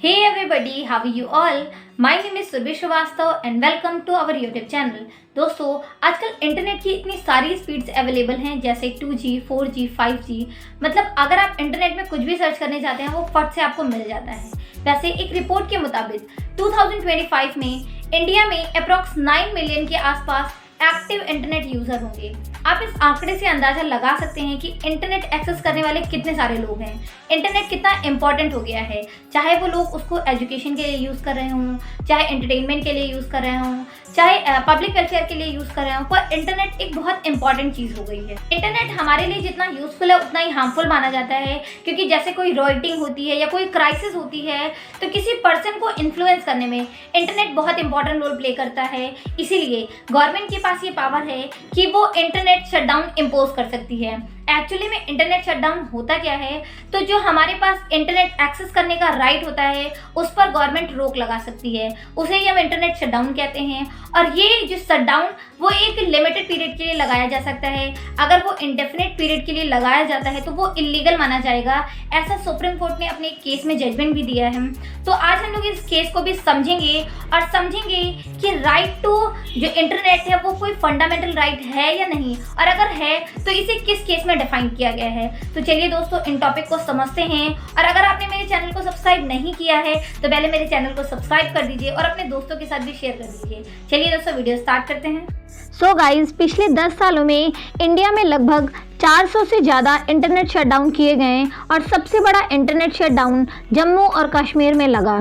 Hey everybody, how are you all? My name is Surabhi Srivastava and welcome to our YouTube channel. दोस्तों, आजकल internet की इतनी सारी speeds available हैं जैसे 2G, 4G, 5G। मतलब अगर आप इंटरनेट में कुछ भी सर्च करने जाते हैं वो फट से आपको मिल जाता है। वैसे एक रिपोर्ट के मुताबिक 2025 में इंडिया में अप्रॉक्स 9 मिलियन के आसपास एक्टिव इंटरनेट यूजर होंगे। आप इस आंकड़े से अंदाजा लगा सकते हैं कि इंटरनेट एक्सेस करने वाले कितने सारे लोग हैं। इंटरनेट कितना इंपॉर्टेंट हो गया है, चाहे वो लोग उसको एजुकेशन के लिए यूज़ कर रहे हों, चाहे एंटरटेनमेंट के लिए यूज़ कर रहे हों, चाहे पब्लिक वेलफेयर के लिए यूज़ कर रहे हों, पर इंटरनेट एक बहुत इंपॉर्टेंट चीज़ हो गई है। इंटरनेट हमारे लिए जितना यूजफुल है उतना ही हार्मफुल माना जाता है, क्योंकि जैसे कोई रॉयटिंग होती है या कोई क्राइसिस होती है तो किसी पर्सन को इन्फ्लुएंस करने में इंटरनेट बहुत इंपॉर्टेंट रोल प्ले करता है। इसीलिए गवर्नमेंट के पास ये पावर है कि वो इंटरनेट शटडाउन इम्पोज कर सकती है। एक्चुअली में इंटरनेट शटडाउन होता क्या है, तो जो हमारे पास इंटरनेट एक्सेस करने का राइट होता है उस पर गवर्नमेंट रोक लगा सकती है, उसे ही हम इंटरनेट शटडाउन कहते हैं। और ये जो शटडाउन वो एक लिमिटेड पीरियड के लिए लगाया जा सकता है। अगर वो इंडेफिनिट पीरियड के लिए लगाया जाता है तो वो इलीगल माना जाएगा। ऐसा सुप्रीम कोर्ट ने अपने केस में जजमेंट भी दिया है। तो आज हम लोग इस केस को भी समझेंगे और समझेंगे कि राइट टू जो इंटरनेट है वो कोई फंडामेंटल राइट है या नहीं, और अगर है तो इसे किस केस में डिफाइन किया गया है। तो चलिए दोस्तों इन टॉपिक को समझते हैं। और अगर आपने मेरे चैनल को सब्सक्राइब नहीं किया है तो पहले मेरे चैनल को सब्सक्राइब कर दीजिए और अपने दोस्तों के साथ भी शेयर कर दीजिए। चलिए दोस्तों वीडियो स्टार्ट करते हैं। सो गाइस, पिछले 10 सालों में इंडिया में लगभग 400 से ज़्यादा इंटरनेट शटडाउन किए गए और सबसे बड़ा इंटरनेट शटडाउन जम्मू और कश्मीर में लगा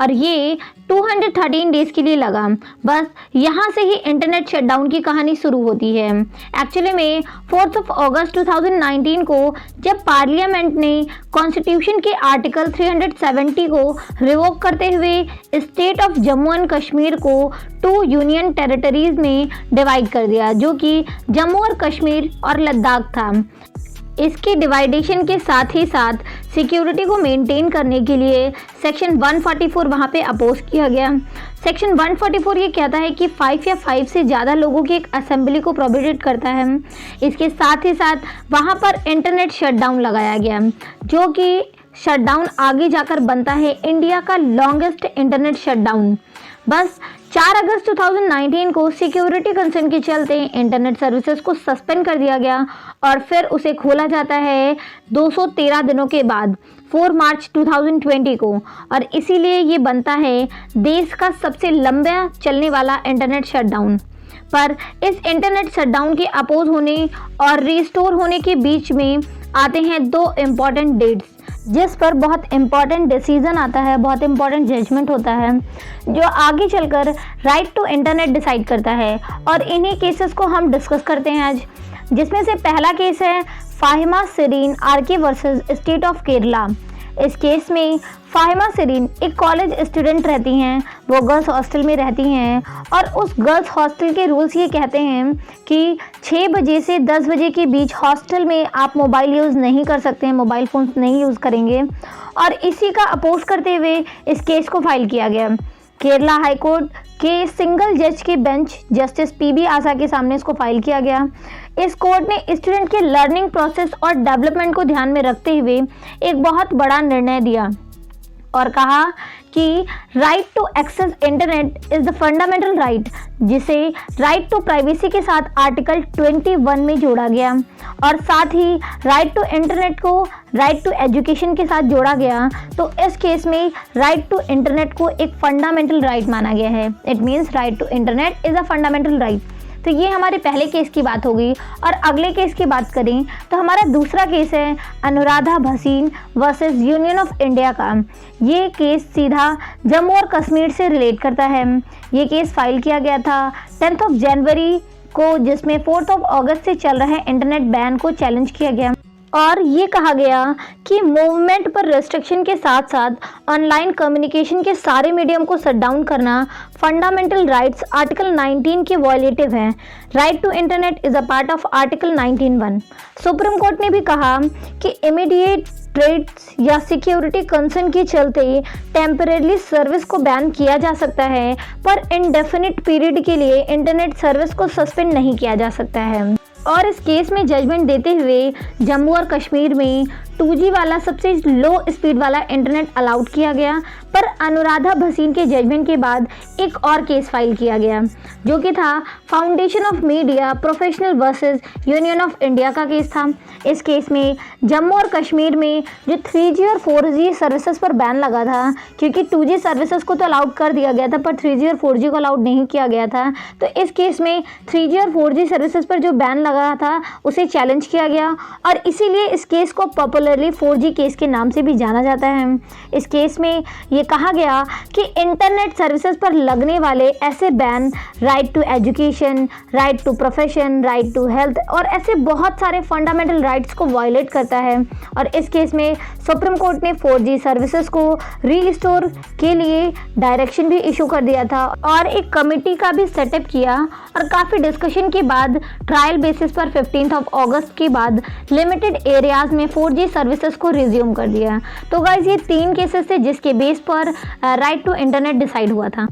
और ये 213 डेज़ के लिए लगा। बस यहाँ से ही इंटरनेट शटडाउन की कहानी शुरू होती है। एक्चुअली में 4 अगस्त 2019 को जब पार्लियामेंट ने कॉन्स्टिट्यूशन के आर्टिकल 370 को रिवोक करते हुए state of Jammu and Kashmir को 2 यूनियन टेरिटरीज में डिवाइड कर दिया, जो कि जम्मू और कश्मीर और लद्दाख था। इसके डिवाइडेशन के साथ ही साथ सिक्योरिटी को मेंटेन करने के लिए सेक्शन 144 वहाँ पे अपोज किया गया। सेक्शन 144 ये कहता है कि 5 या 5 से ज़्यादा लोगों की एक असेंबली को प्रोहिबिट करता है। इसके साथ ही साथ वहाँ पर इंटरनेट शटडाउन लगाया गया, जो कि शटडाउन आगे जाकर बनता है इंडिया का लॉन्गेस्ट इंटरनेट शटडाउन। बस 4 अगस्त 2019 को सिक्योरिटी कंसर्न के चलते इंटरनेट सर्विसेज को सस्पेंड कर दिया गया और फिर उसे खोला जाता है 213 दिनों के बाद 4 मार्च 2020 को, और इसीलिए ये बनता है देश का सबसे लंबा चलने वाला इंटरनेट शटडाउन। पर इस इंटरनेट शटडाउन के अपोज होने और रिस्टोर होने के बीच में आते हैं 2 इम्पॉर्टेंट डेट्स, जिस पर बहुत इम्पॉर्टेंट डिसीजन आता है, बहुत इम्पॉर्टेंट जजमेंट होता है, जो आगे चलकर राइट टू इंटरनेट डिसाइड करता है। और इन्हीं केसेस को हम डिस्कस करते हैं आज, जिसमें से पहला केस है Faheema Shirin RK versus state of Kerala. इस केस में फाहिमा सिरीन एक कॉलेज स्टूडेंट रहती हैं, वो गर्ल्स हॉस्टल में रहती हैं और उस गर्ल्स हॉस्टल के रूल्स ये कहते हैं कि 6 बजे से 10 बजे के बीच हॉस्टल में आप मोबाइल यूज़ नहीं कर सकते हैं, मोबाइल फ़ोन्स नहीं यूज़ करेंगे। और इसी का अपोज करते हुए इस केस को फाइल किया गया। केरला हाई कोर्ट के सिंगल जज के बेंच जस्टिस PB आशा के सामने इसको फाइल किया गया। इस कोर्ट ने स्टूडेंट के लर्निंग प्रोसेस और डेवलपमेंट को ध्यान में रखते हुए एक बहुत बड़ा निर्णय दिया और कहा कि right to access internet is the fundamental right, जिसे राइट टू प्राइवेसी के साथ आर्टिकल 21 में जोड़ा गया और साथ ही राइट टू इंटरनेट को राइट टू एजुकेशन के साथ जोड़ा गया। तो इस केस में राइट टू इंटरनेट को एक फंडामेंटल राइट माना गया है। It means right to internet is a fundamental right. तो ये हमारे पहले केस की बात हो गई। और अगले केस की बात करें तो हमारा दूसरा केस है Anuradha Bhasin versus union of India का। ये केस सीधा जम्मू और कश्मीर से रिलेट करता है। ये केस फाइल किया गया था 10 जनवरी को, जिसमें 4 अगस्त से चल रहे इंटरनेट बैन को चैलेंज किया गया और ये कहा गया कि मूवमेंट पर रेस्ट्रिक्शन के साथ साथ ऑनलाइन कम्युनिकेशन के सारे मीडियम को शट डाउन करना फंडामेंटल राइट्स आर्टिकल 19 के वॉयलेटिव हैं। Right to internet is a part of article 19(1). Supreme court ने भी कहा कि इमीडिएट थ्रेट्स या सिक्योरिटी कंसर्न के चलते टेम्परेरी सर्विस को बैन किया जा सकता है, पर इनडेफिनिट पीरियड के लिए इंटरनेट सर्विस को सस्पेंड नहीं किया जा सकता है। और इस केस में जजमेंट देते हुए जम्मू और कश्मीर में 2G वाला सबसे लो स्पीड वाला इंटरनेट अलाउड किया गया, पर अनुराधा भसीन के जजमेंट के बाद एक और केस फाइल किया गया जो कि था foundation of media professional versus union of India का केस था। इस केस में जम्मू और कश्मीर में जो 3G और 4G सर्विसेज पर बैन लगा था, क्योंकि 2G सर्विसेज को तो अलाउड कर दिया गया था पर 3G और 4G को अलाउड नहीं किया गया था, तो इस केस में 3G और 4G सर्विसेज पर जो बैन लगा था उसे चैलेंज किया गया और इसीलिए इस केस को पॉपुलरली 4G केस के नाम से भी जाना जाता है। इस केस में ये कहा गया कि इंटरनेट सर्विसेज पर लगने वाले ऐसे ban right to education, right to profession, right to health और ऐसे बहुत सारे फंडामेंटल राइट्स को वायलेट करता है। और इस केस में सुप्रीम कोर्ट ने 4G सर्विसेज को रीस्टोर के लिए डायरेक्शन भी इशू कर दिया था और एक कमेटी का भी सेटअप किया और काफ़ी डिस्कशन के बाद ट्रायल बेसिस पर 15 अगस्त के बाद लिमिटेड एरियाज में 4G सर्विसेज को रिज्यूम कर दिया। तो गाइज ये 3 केसेस थे जिसके बेस पर राइट टू इंटरनेट डिसाइड हुआ था।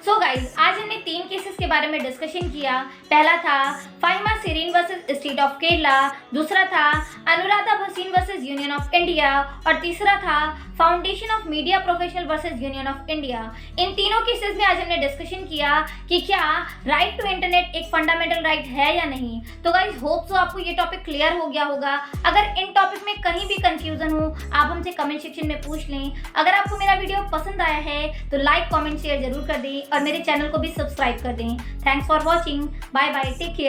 सो गाइज आज हमने 3 केसेस के बारे में डिस्कशन किया। पहला था Faheema Shirin versus state of Kerala, दूसरा था Anuradha Bhasin versus union of India और तीसरा था foundation of media professional versus union of India. इन तीनों केसेस में आज हमने डिस्कशन किया कि क्या राइट टू इंटरनेट एक फंडामेंटल राइट है या नहीं। तो गाइज होप सो आपको ये टॉपिक क्लियर हो गया होगा। अगर इन टॉपिक में कहीं भी कंफ्यूजन हो आप हमसे कमेंट सेक्शन में पूछ लें। अगर आपको मेरा वीडियो पसंद आया है तो लाइक कमेंट शेयर जरूर कर दें और मेरे चैनल को भी सब्सक्राइब कर दें। Thanks for watching, bye bye, take care.